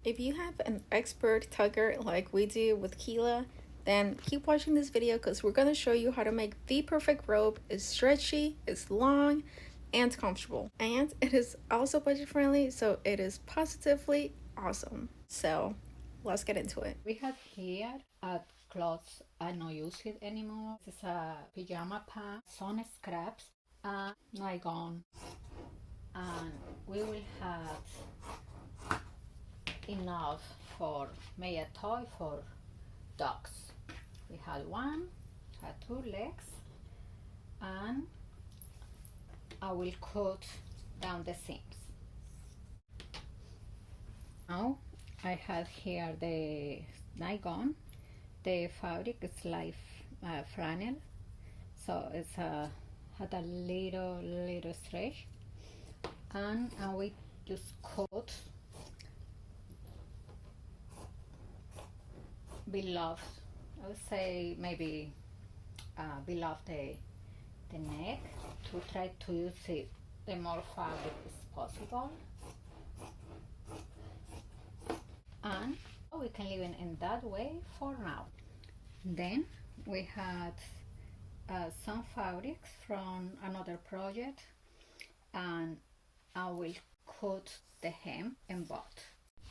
If you have an expert tugger like we do with Keela, then keep watching this video because we're going to show you how to make the perfect robe. It's stretchy, it's long, and comfortable. And it is also budget friendly, so it is positively awesome. So let's get into it. We have here clothes I don't use it anymore. This is a pajama pant, some scraps, and nightgown. And we will have enough for make a toy for dogs. We had one, had 2 legs, and I will cut down the seams. Now I have here the nightgown. The fabric is like flannel, so it's had a little stretch, and I will just cut below. I would say maybe below the neck to try to use it the more fabric as possible. And we can leave it in that way for now. Then we had some fabrics from another project, and I will cut the hem and both.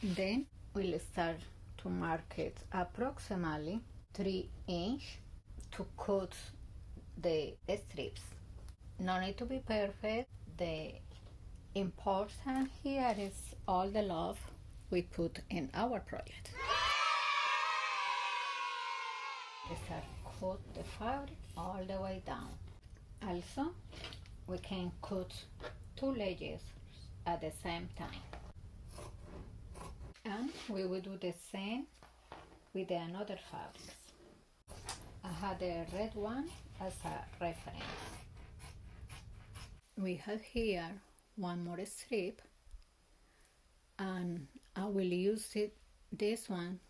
Then we'll start to mark it approximately 3 inches to cut the strips. No need to be perfect. The important here is all the love we put in our project. Start cut the fabric all the way down. Also, we can cut 2 layers at the same time. And we will do the same with the another fabrics. I had the red one as a reference. We have here one more strip, and I will use this one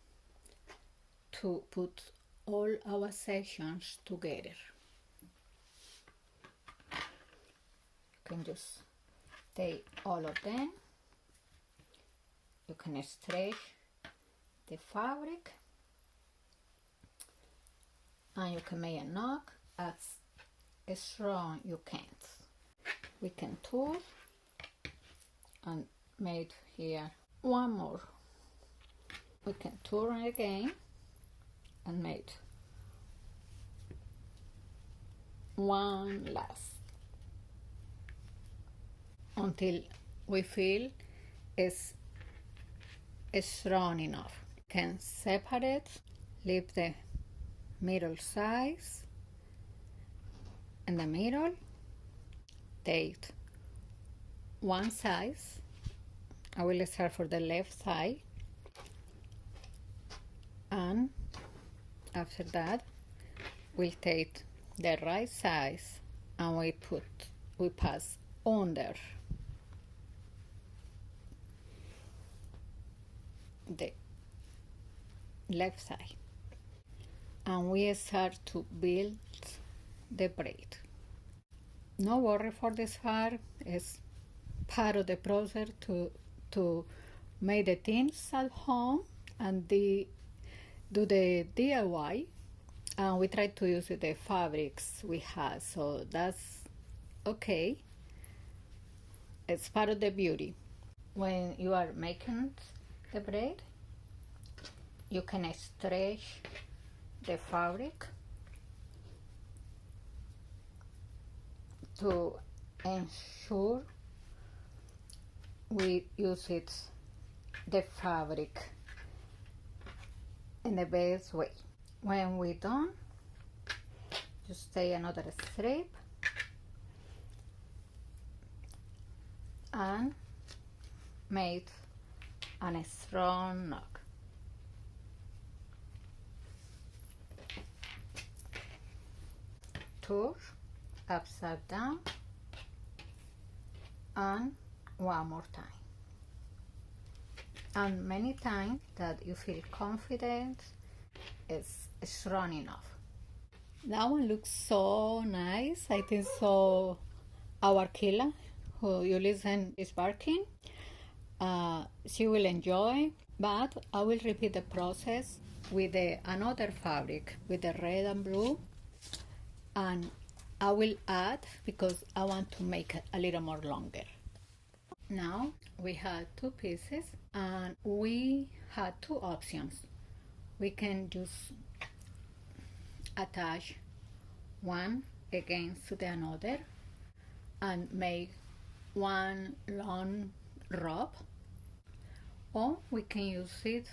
to put all our sections together. You can just take all of them. You can stretch the fabric, and you can make a knot as strong you can. We can tool and make here one more. We can turn again and make one last until we feel it's strong enough. Can separate, leave the middle size in the middle, take one size. I will start for the left side, and after that we'll take the right size and we pass under the left side, and we start to build the braid. No worry for this part, it's part of the process to make the things at home and do the DIY, and we try to use the fabrics we have, so that's okay. It's part of the beauty. When you are making the braid, you can stretch the fabric to ensure we use the fabric in the best way. When we're done, just take another strip and make a strong knot. Turn upside down, and one more time, and many times that you feel confident it's strong enough. That one looks so nice. I think so. Our killer, who you listen is barking, she will enjoy. But I will repeat the process with another fabric with the red and blue, and I will add because I want to make it a little more longer. Now we have two pieces and we had two options. We can just attach one against the another and make one long rope, or we can use it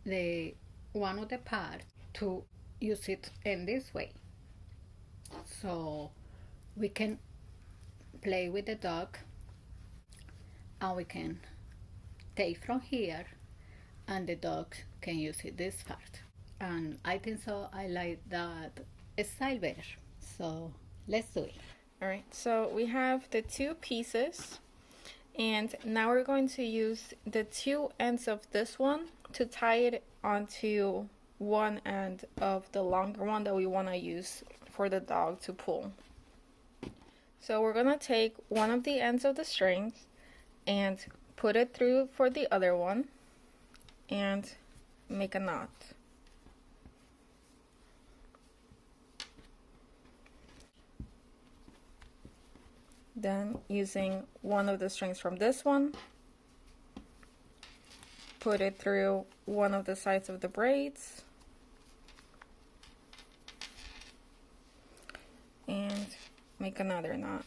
the one of the parts to use it in this way. So we can play with the dog and we can take from here and the dog can use it this part. And I think so I like that style better. So let's do it. All right, so we have the two pieces, and now we're going to use the two ends of this one to tie it onto one end of the longer one that we want to use for the dog to pull. So we're going to take one of the ends of the strings and put it through for the other one and make a knot. Then using one of the strings from this one, put it through one of the sides of the braids and make another knot.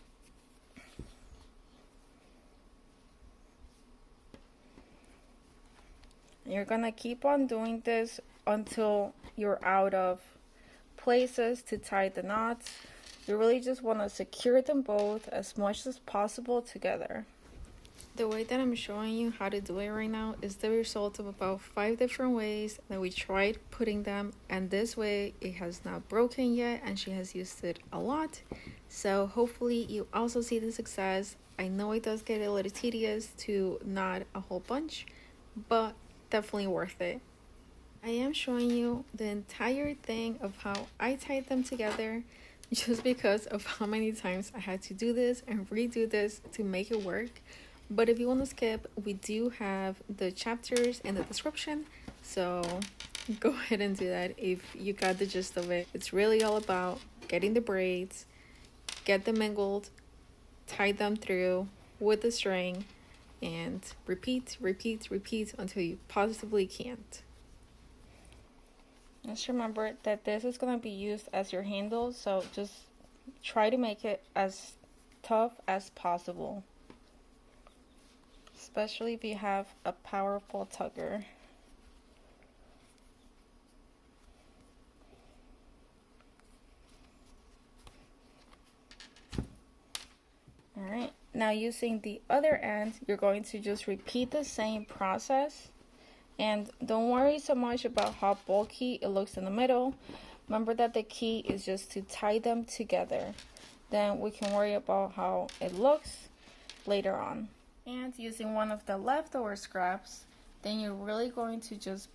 You're gonna keep on doing this until you're out of places to tie the knots. You really just want to secure them both as much as possible together. The way that I'm showing you how to do it right now is the result of about 5 different ways that we tried putting them, and this way it has not broken yet and she has used it a lot. So hopefully you also see the success. I know it does get a little tedious to knot a whole bunch, but definitely worth it. I am showing you the entire thing of how I tied them together, just because of how many times I had to do this and redo this to make it work. But if you want to skip, we do have the chapters in the description, so go ahead and do that if you got the gist of it. It's really all about getting the braids, get them mingled, tie them through with the string, and repeat until you positively can't. Just remember that this is going to be used as your handle, so just try to make it as tough as possible, especially if you have a powerful tugger. Alright, now using the other end, you're going to just repeat the same process. And don't worry so much about how bulky it looks in the middle. Remember that the key is just to tie them together. Then we can worry about how it looks later on. And using one of the leftover scraps, then you're really going to just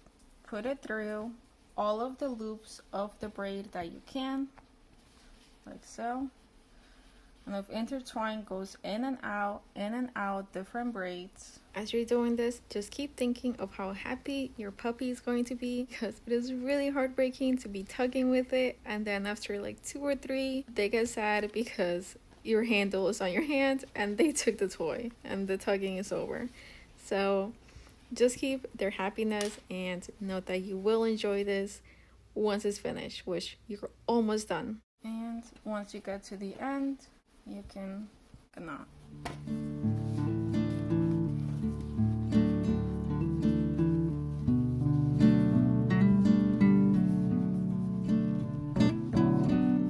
put it through all of the loops of the braid that you can, like so. And if intertwine goes in and out, different braids. As you're doing this, just keep thinking of how happy your puppy is going to be, because it is really heartbreaking to be tugging with it, and then after like 2 or 3, they get sad because your handle is on your hand and they took the toy and the tugging is over. So just keep their happiness and know that you will enjoy this once it's finished, which you're almost done. And once you get to the end, you can knot.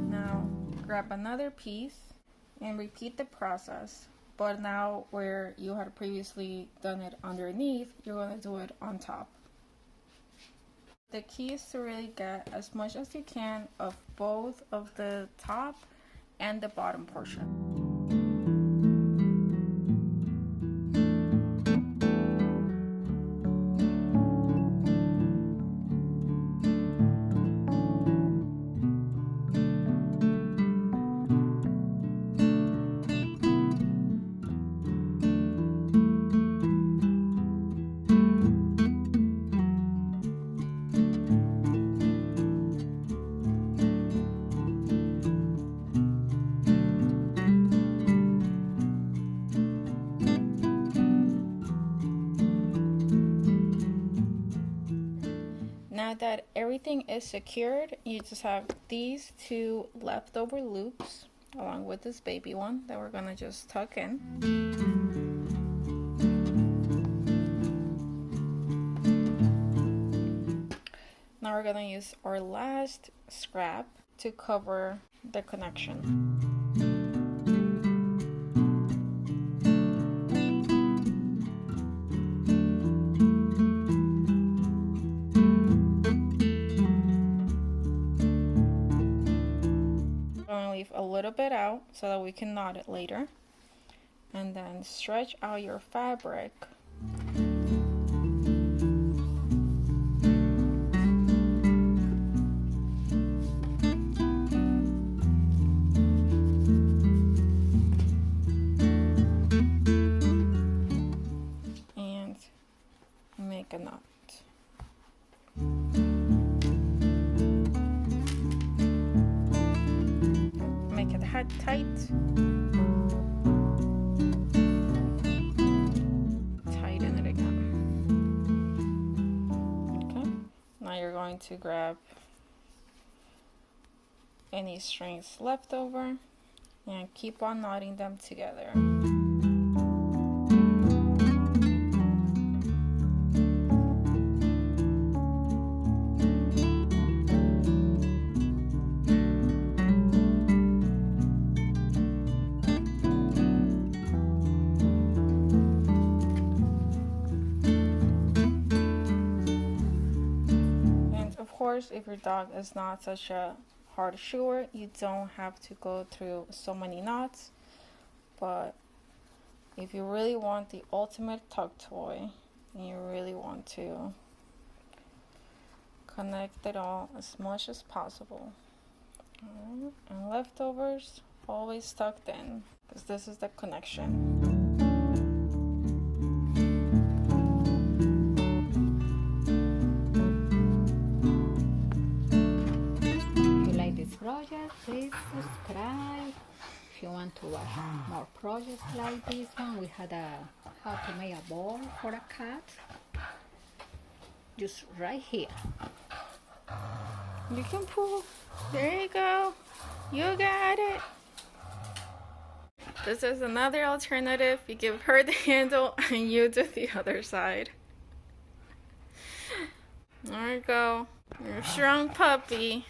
Now grab another piece and repeat the process, but now where you had previously done it underneath, you're going to do it on top. The key is to really get as much as you can of both of the top and the bottom portion. Now that everything is secured, you just have these two leftover loops along with this baby one that we're gonna just tuck in. Now we're gonna use our last scrap to cover the connection. Leave a little bit out so that we can knot it later, and then stretch out your fabric. And make a knot. Tight. Tighten it again. Okay. Now you're going to grab any strings left over and keep on knotting them together. If your dog is not such a hard chewer, you don't have to go through so many knots, but if you really want the ultimate tug toy and you really want to connect it all as much as possible, and leftovers always tucked in, because this is the connection. Project, please subscribe. If you want to watch more projects like this one, we had a how to make a ball for a cat, just right here. You can pull. There you go. You got it. This is another alternative. You give her the handle and you do the other side. There you go. You're a strong puppy.